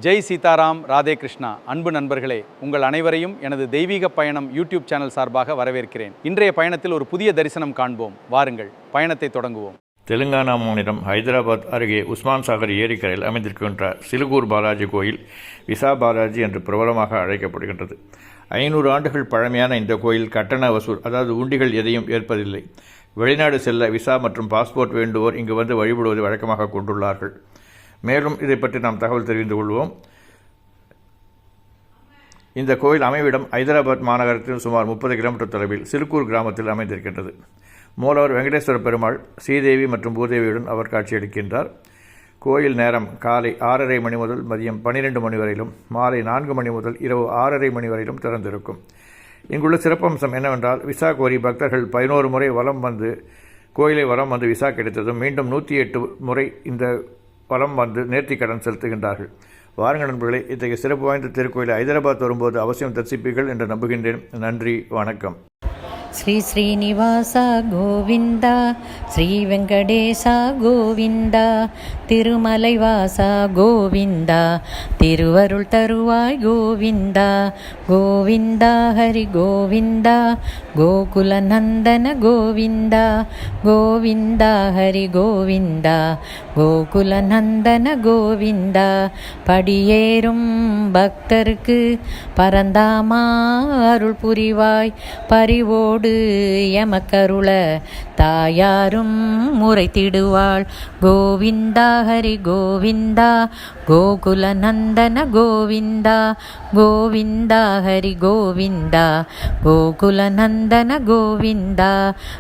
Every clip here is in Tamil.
ஜெய் சீதாராம், ராதே கிருஷ்ணா. அன்பு நண்பர்களே, உங்கள் அனைவரையும் எனது தெய்வீக பயணம் யூடியூப் சேனல் சார்பாக வரவேற்கிறேன். இன்றைய பயணத்தில் ஒரு புதிய தரிசனம் காண்போம். வாருங்கள், பயணத்தை தொடங்குவோம். தெலுங்கானா மாநிலம் ஹைதராபாத் அருகே உஸ்மான் சாகர் ஏரிக்கரையில் அமைந்திருக்கின்ற சிலுகூர் பாலாஜி கோயில் விசா பாலாஜி என்று பிரபலமாக அழைக்கப்படுகின்றது. 500 ஆண்டுகள் பழமையான இந்த கோயில் கட்டண வசூல், அதாவது உண்டிகள் எதையும் ஏற்பதில்லை. வெளிநாடு செல்ல விசா மற்றும் பாஸ்போர்ட் வேண்டுவோர் இங்கு வந்து வழிபடுவதை வழக்கமாக கொண்டுள்ளார்கள். மேலும் இதை பற்றி நாம் தகவல் தெரிந்து கொள்வோம். இந்த கோயில் அமைவிடம் ஹைதராபாத் மாநகரத்தில் சுமார் 30 கிலோமீட்டர் தொலைவில் சிலுக்கூர் கிராமத்தில் அமைந்திருக்கின்றது. மூலவர் வெங்கடேஸ்வர பெருமாள் ஸ்ரீதேவி மற்றும் பூதேவியுடன் அவர் காட்சியளிக்கின்றார். கோயில் நேரம் காலை 6:30 மணி முதல் மதியம் 12 மணி வரையிலும், மாலை 4 மணி முதல் இரவு 6:30 மணி வரையிலும் திறந்திருக்கும். இங்குள்ள சிறப்பம்சம் என்னவென்றால், விசா கோரி பக்தர்கள் 11 முறை கோயிலை வலம் வந்து விசா கிடைத்ததும் மீண்டும் 108 முறை இந்த வலம் வந்து நேர்த்திக்கடன் செலுத்துகின்றார்கள். வாருங்கள் நண்பர்களே, இத்தகைய சிறப்பு வாய்ந்த திருக்கோயிலை ஹைதராபாத் வரும்போது அவசியம் தரிசிப்பீர்கள் என்று நம்புகின்றேன். நன்றி, வணக்கம். శ్రీ శ్రీనివాస గోవింద, శ్రీ వెంకటేశ గోవింద, తిరుమలై వాస గోవింద, తిరువరుள் తరువాయ్ గోవింద, గోవింద హరి గోవింద, గోకుల నందన గోవింద, గోవింద హరి గోవింద, கோகுல நந்தன கோவிந்த. படியேறும் பக்தருக்கு பரந்தாமா அருள் புரிவாய், பரிவோடு எமக்கருள தாயாரும் முறைத்திடுவாள். கோவிந்தா ஹரி கோவிந்தா, கோகுல நந்தன கோவிந்தா, கோவிந்தா ஹரி கோவிந்தா, கோகுல நந்தன கோவிந்தா.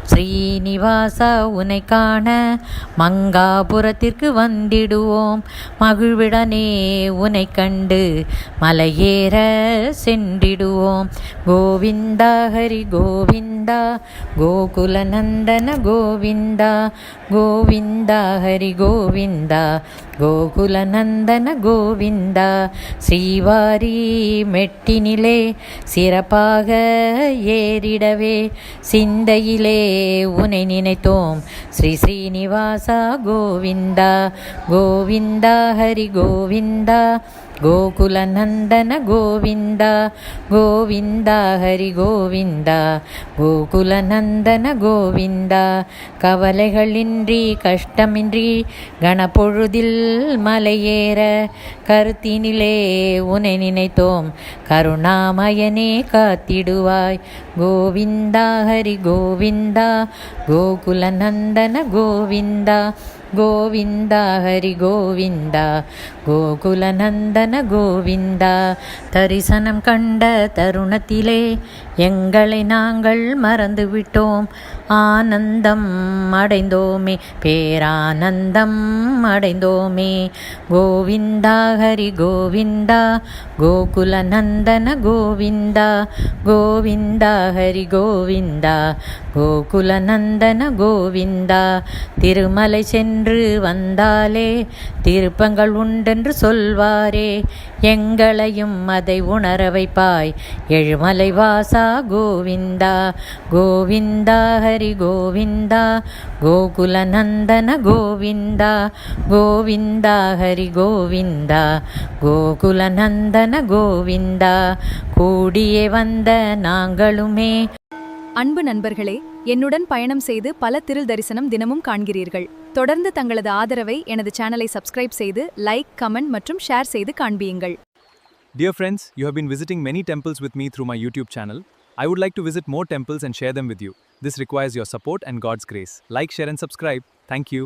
ஸ்ரீனிவாசா உனை காண மங்காபுரத்திற்கு வந்திடுவோம், மகிழ்விடனே உனை கண்டு மலையேற சென்றிடுவோம். கோவிந்தா ஹரி கோவிந்தா, கோகுல நந்தன கோவிந்தா, கோவிந்தா ஹரி கோவிந்தா, கோகுல நந்தன கோவிந்தா. ஸ்ரீவாரி மெட்டினிலே சிறப்பாக ஏறிடவே சிந்தையிலே உனை நினைத்தோம். ஸ்ரீ ஸ்ரீனிவாசா கோவிந்தா, கோவிந்தா ஹரி கோவிந்தா, கோகுல நந்தன கோவிந்தா, கோவிந்தா ஹரி கோவிந்தா, கோகுல நந்தன கோவிந்தா. கவலைகளின்றி கஷ்டமின்றி கணப்பொழுதில் மலையேற கருத்தினிலே உனை நினைத்தோம், கருணாமயனே காத்திடுவாய். கோவிந்தா ஹரி கோவிந்தா, கோகுல நந்தன கோவிந்தா, கோவிந்தா ஹரி கோவிந்தா, கோகுல நந்தன கோவிந்தா. தரிசனம் கண்ட தருணத்திலே எங்களை நாங்கள் மறந்துவிட்டோம், ஆனந்தம் அடைந்தோமே, பேரானந்தம் அடைந்தோமே. கோவிந்தா ஹரி கோவிந்தா, கோகுல நந்தன கோவிந்தா, கோவிந்தா ஹரி கோவிந்தா, கோகுல நந்தன கோவிந்தா. திருமலை சென்று வந்தாலே திருப்பங்கள் உண்டென்று சொல்வாரே, எங்களையும் அதை உணர வைப்பாய். எழுமலை வாசா கோவிந்தா, கோவிந்தா ஹரி கோவிந்தா, கோகுல நந்தன கோவிந்தா, கோவிந்தா ஹரி கோவிந்தா, கோகுல நந்தன கோவிந்தா. கூடியே வந்த நாங்களுமே. அன்பு நண்பர்களே, என்னுடன் பயணம் செய்து பல திரு தரிசனம் தினமும் காண்கிறீர்கள். தொடர்ந்து தங்களது ஆதரவை எனது சேனலை சப்ஸ்கிரைப் செய்து லைக், கமெண்ட் மற்றும் ஷேர் செய்து காண்பியுங்கள். Dear friends, you have been visiting many temples with me through my YouTube channel. I would like to visit more temples and share them with you. This requires your support and God's grace. Like, share and subscribe. Thank you.